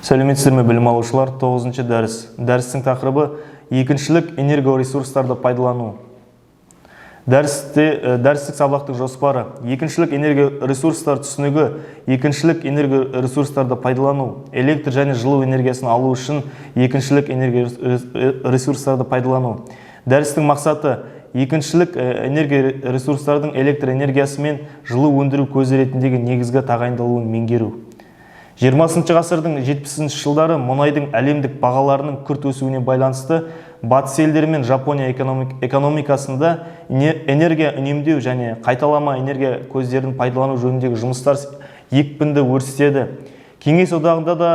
Сәлеметсіздер ме білім алушылар? 9-шы дәріс. Дәрістің тақырыбы екіншілік энергоресурстарды пайдалану. Дәрістік сабақтың жоспары. Екіншілік энергоресурстар түсінігі, екіншілік энергоресурстарды пайдалану, электр және жылу энергиясын алу үшін екіншілік энергоресурстарды пайдалану. Дәрістің мақсаты екіншілік энергоресурстардың электр энергиясы мен жылу өндіру көзі ретіндегі негізгі тағайындалуын меңгеру. 20 ғасырдың 70 жылдары мұнайдың әлемдік бағаларының күрт өсуіне байланысты батыс елдері мен Жапония экономикасында энергия үнемдеу және қайталама энергия көздерін пайдалану жөніндегі жұмыстар екпінді өрістеді. Кеңес одағында да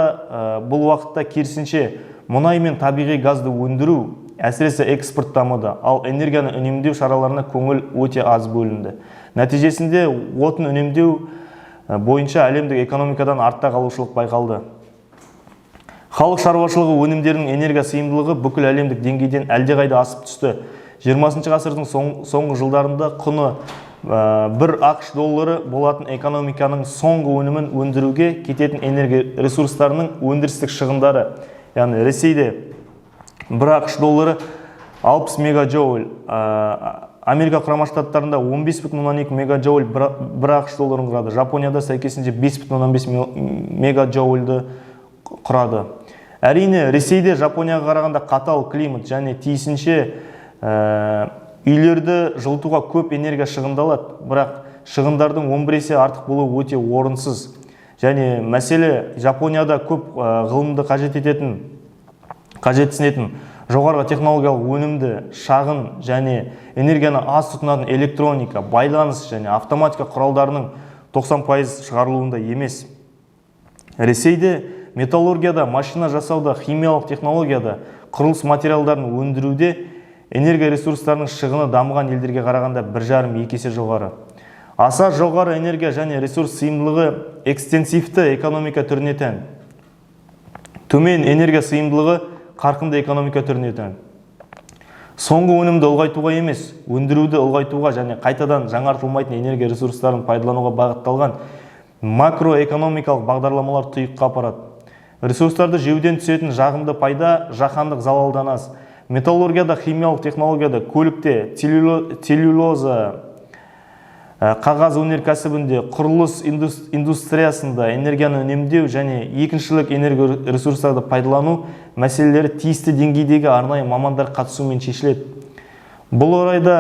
бұл уақытта керісінше мұнай мен табиғи газды өндіру, әсіресе экспорт дамыды, ал энергияны үнемдеу шараларына көңіл өте аз бөлінді. Нәтижесінде отын үнемдеу бойынша әлемдік экономикадан артта қалушылық байқалды. Халық шаруашылығы өнімдерінің энергия сыйымдылығы бүкіл әлемдік деңгейден әлдеқайда асып түсті. 20 ғасырдың соңғы жылдарында құны 1 ақш доллары болатын экономиканың соңғы өнімін өндіруге кететін энергия ресурстарының өндірістік шығындары, яғни Ресейде 1 ақш доллары 60 мегаджоуль, Америка құрама штаттарында 15,2 мегаджоуль 1 ақш долларын құрады. Жапонияда сәйкесінше 5,5 мегаджоульді құрады. Әрине, Ресейде Жапонияға қарағанда қатал климат және тиісінше үйлерді жылытуға көп энергия шығындалады, бірақ шығындардың 11 есе артық болуы өте орынсыз. Және мәселе Жапонияда көп ғылымды қажетсінетін жоғарғы технологиялық өнімді, шағын және энергияны аз тұтынатын электроника, байланыс және автоматика құралдарының 90% шығарылуында емес. Ресейде металлургияда, машина жасауда, химиялық технологияда, құрылыс материалдарын өндіруде энергия ресурстарының шығыны дамыған елдерге қарағанда 1,5-2 есе жоғары. Аса жоғары энергия және ресурс сыйымдылығы экстенсивті экономика түріне тән. Төмен энергия сыйымдылығы қарқынды экономика түріне тән. Соңғы өнімді ұлғайтуға емес, өндіруді ұлғайтуға және қайтадан жаңартылмайтын энергия ресурстарын пайдалануға бағытталған макроэкономикалық бағдарламалар тұйыққа апарады. Ресурстарды жеуден түсетін жағымды пайда жаһандық залалдан аз. Металлургияда, химиялық технологияда, көлікте, целлюлоза, қағаз өнеркәсібінде, құрылыс индустриясында энергияны үнемдеу және екіншілік энергия ресурстарды пайдалану мәселелері тиісті деңгейдегі арнайы мамандар қатысуымен шешіледі. Бұл орайда,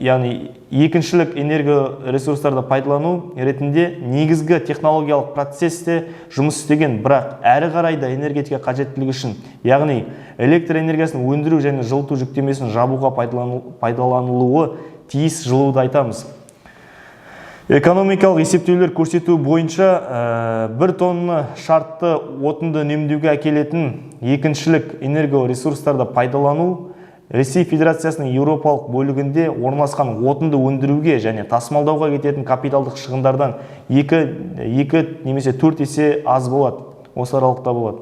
яғни екіншілік энергия ресурстарды пайдалану ретінде негізгі технологиялық процесте жұмыс істеген, бірақ әрі қарайда энергетика қажеттілігі үшін, яғни электр энергиясын өндіру және жылыту жүктемесін жабуға пайдаланылуы тиіс жылуды айтамыз. Экономикалық есептеулер көрсету бойынша 1 тонна шартты отынды үнемдеуге әкелетін екіншілік энергоресурстарды пайдалану Ресей Федерациясының Еуропалық бөлігінде орналасқан отынды өндіруге және тасымалдауға кететін капиталдық шығындардан 2 немесе 4 есе аз болады. Осы аралықта болады.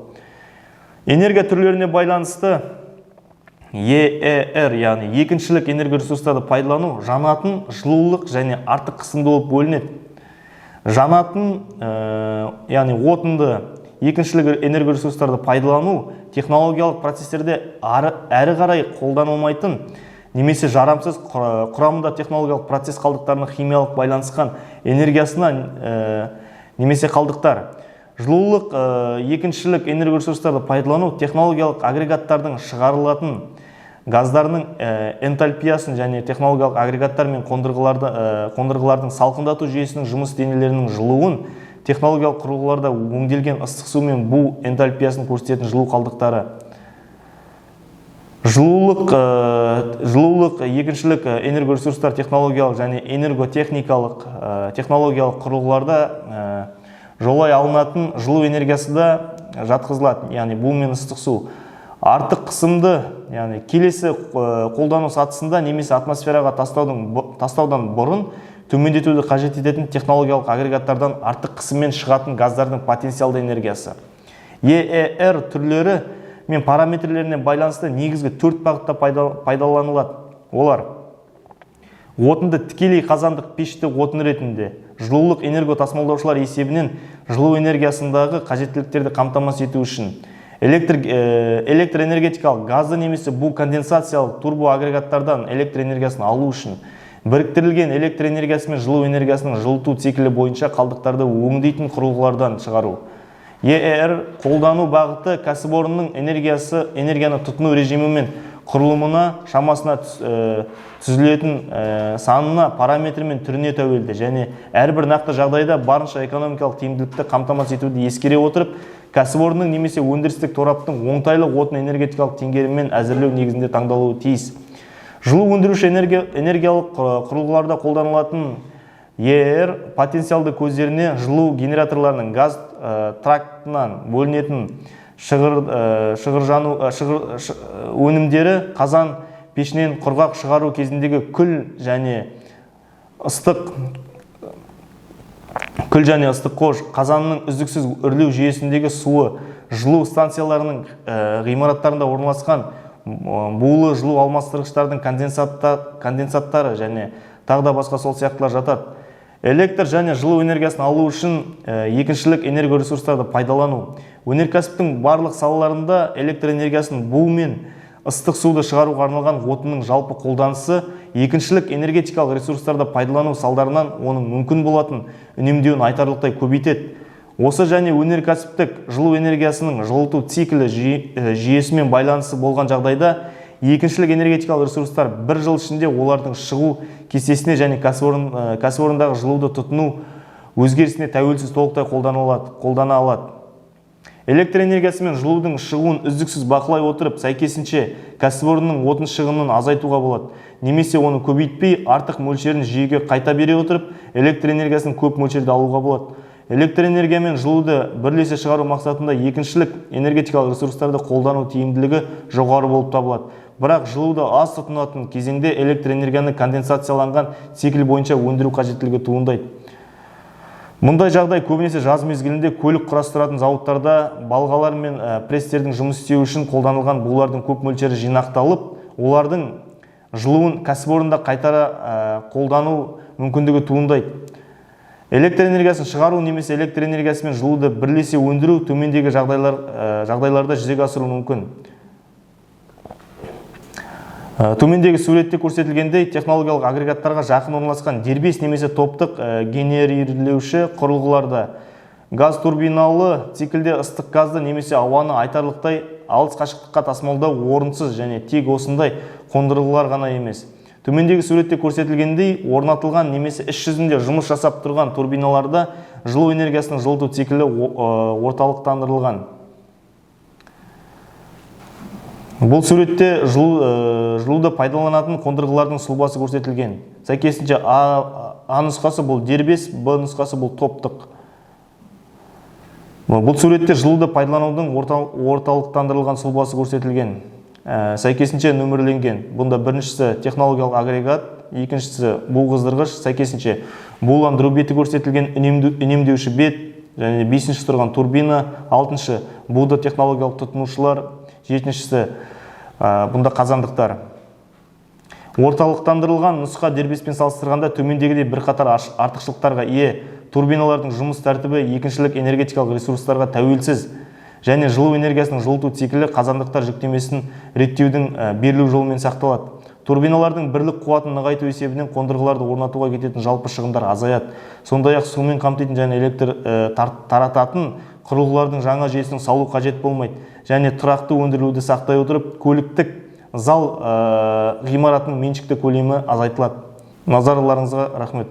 Энергия түрлеріне байланысты ЕЭР, яғни екіншілік энергоресурстарды пайдалану жанатын, жылулық және артық қысымды болып бөлінеді. Жанатын, яғни отынды, екіншілік энергоресурстарды пайдалану технологиялық процестерде әрі қарай қолданылмайтын немесе жарамсыз құрамында технологиялық процесс қалдықтарының химиялық байланысқан энергиясына немесе қалдықтар. Жылулық екіншілік энергоресурстарды пайдалану технологиялық агрегаттардың шығарылатын газдарының энтальпиясын және технологиялық агрегаттар мен қондырғылардың салқындату жүйесінің жұмыс денелерінің жылуын, технологиялық құрылғыларда өңделген ыстық су мен бу энтальпиясын көрсететін жылу қалдықтары. Жылулық екіншілік энергоресурстар технологиялық және энерготехникалық технологиялық құрылғыларда жолай алынатын жылу энергиясы да жатқызылады, яғни бу мен ыстық су. Артық қысымды, яғни келесі қолдану сатысында немесе атмосфераға тастаудан бұрын төмендетуді қажет ететін технологиялық агрегаттардан артық қысыммен шығатын газдардың потенциалды энергиясы. ЕЭР түрлері мен параметрлеріне байланысты негізгі 4 бағытта пайдаланылады. Олар отынды тікелей қазандық пешті отын ретінде, жылулық энерго тасымалдаушылар есебінен жылу энергиясындағы қажеттіліктерді қамтамасыз ету үшін электроэнергетикалық газды немесе бу конденсациялық турбо агрегаттардан электр энергиясын алу үшін біріктірілген электр энергиясы мен жылу энергиясының жылыту циклі бойынша қалдықтарды өңдейтін құрылғылардан шығару. қолдану бағыты кәсіпорынның энергияны тұтыну режимі мен құрылымына, шамасына, түзілетін санына, параметрі мен түріне тәуелді және әрбір нақты жағдайда барынша экономикалық тиімділікті қамтамасыз етуді ескере отырып, кәсіпорынның немесе өндірістік тораптың оңтайлы отын энергетикалық теңгеріммен әзірлеу негізінде таңдалуы тиіс. Жылу өндіруші энергиялық құрылғыларда қолданылатын потенциалды көздеріне жылу генераторларының газ трактынан бөлінетін өнімдері қазан пешінен құрғақ шығару кезіндегі күл және ыстық қош, қазанның үздіксіз үрлеу жүйесіндегі суы, жылу станцияларының ғимараттарында орналасқан булы жылу алмастырғыштардың конденсаттары және тағда басқа сол сияқтылар жатады. Электр және жылу энергиясын алу үшін екіншілік энергоресурстарды пайдалану. Өнеркәсіптің барлық салаларында электр энергиясын бу мен ыстық суды шығаруға арналған отынның жалпы қолданысы екіншілік энергетикалық ресурстарды пайдалану салдарынан оның мүмкін болатын үнемдеуін айтарлықтай көбейтеді. Осы және өнеркәсіптік жылу энергиясының жылыту циклі жүйесімен байланысы болған жағдайда екіншілік энергетикалық ресурстар бір жыл ішінде олардың шығу кестесіне және кәсіпорындағы жылуды тұтыну өзгерісіне тәуелсіз толықтай қолдана алады. Электр энергиясы мен жылудың шығуын үздіксіз бақылай отырып, сәйкесінше кәсіпорынның отын шығынын азайтуға болады. Немесе оны көбейтпей, артық мөлшерін жүйеге қайта бере отырып, электр энергиясын көп мөлшерде алуға болады. Электр энергия мен жылуды бірлесе шығару мақсатында екіншілік энергетикалық ресурстарды қолдану тиімділігі жоғары болып табылады. Бірақ жылуды аз тұтынатын кезеңде электр энергияны конденсацияланған цикл бойынша өндіру қажеттілігі туындайды. Мұндай жағдай көбінесе жаз мезгілінде көлік құрастыратын зауыттарда балғалар мен пресстердің жұмыс істеу үшін қолданылған булардың көп мөлшері жинақталып, олардың жылуын кәсіпорында қайтара қолдану мүмкіндігі туындайды. Электр энергиясын шығару немесе электр энергиясы мен жылуды бірлесе өндіру төмендегі жағдайларда жүзеге асыру мүмкін. Төмендегі суретте көрсетілгендей технологиялық агрегаттарға жақын орналасқан дербес немесе топтық генерирлеуші құрылғыларда газ турбиналы циклде ыстық газды немесе ауаны айтарлықтай алыс қашықтыққа тасымалдау орынсыз және тек осындай қондырғылар ғана емес. Төмендегі суретте көрсетілгендей орнатылған немесе іс жүзінде жұмыс жасап тұрған турбиналарда жылу энергиясының жылыту циклі орталықтандырылған. Бұл суретте жылуды пайдаланатын қондырғылардың сұлбасы көрсетілген. Сәйкесінше А нұсқасы бұл дербес, Б нұсқасы бұл топтық. Бұл суретте жылуды пайдаланудың орталықтандырылған сұлбасы көрсетілген. Сәйкесінше нөмірленген. Бұнда біріншісі технологиялық агрегат, екіншісі бул қыздырғыш, сәйкесінше буландыру беті көрсетілген, үнемдеуші бет, және бесінші тұрған турбина, алтыншы буды технологиялық тұтынушылар, жетіншісі бұнда қазандықтар. Орталықтандырылған нұсқа дербеспен салыстырғанда төмендегідей бірқатар артықшылықтарға ие. Турбиналардың жұмыс тәртібі екіншілік энергетикалық ресурстарға тәуелсіз және жылу энергиясының жылыту циклі қазандықтар жүктемесін реттеудің берілу жолымен сақталады. Турбиналардың бірлік қуатын нығайту есебінен қондырғыларды орнатуға кететін жалпы шығындар азаяды. Сондай-ақ сумен қамтитын және электр тарататын құрылғылардың жаңа жүйесін салу қажет болмайды және тұрақты өндірілуді сақтай отырып, көліктік зал ғимаратының меншікті көлемі азайтылады. Назарларыңызға рахмет.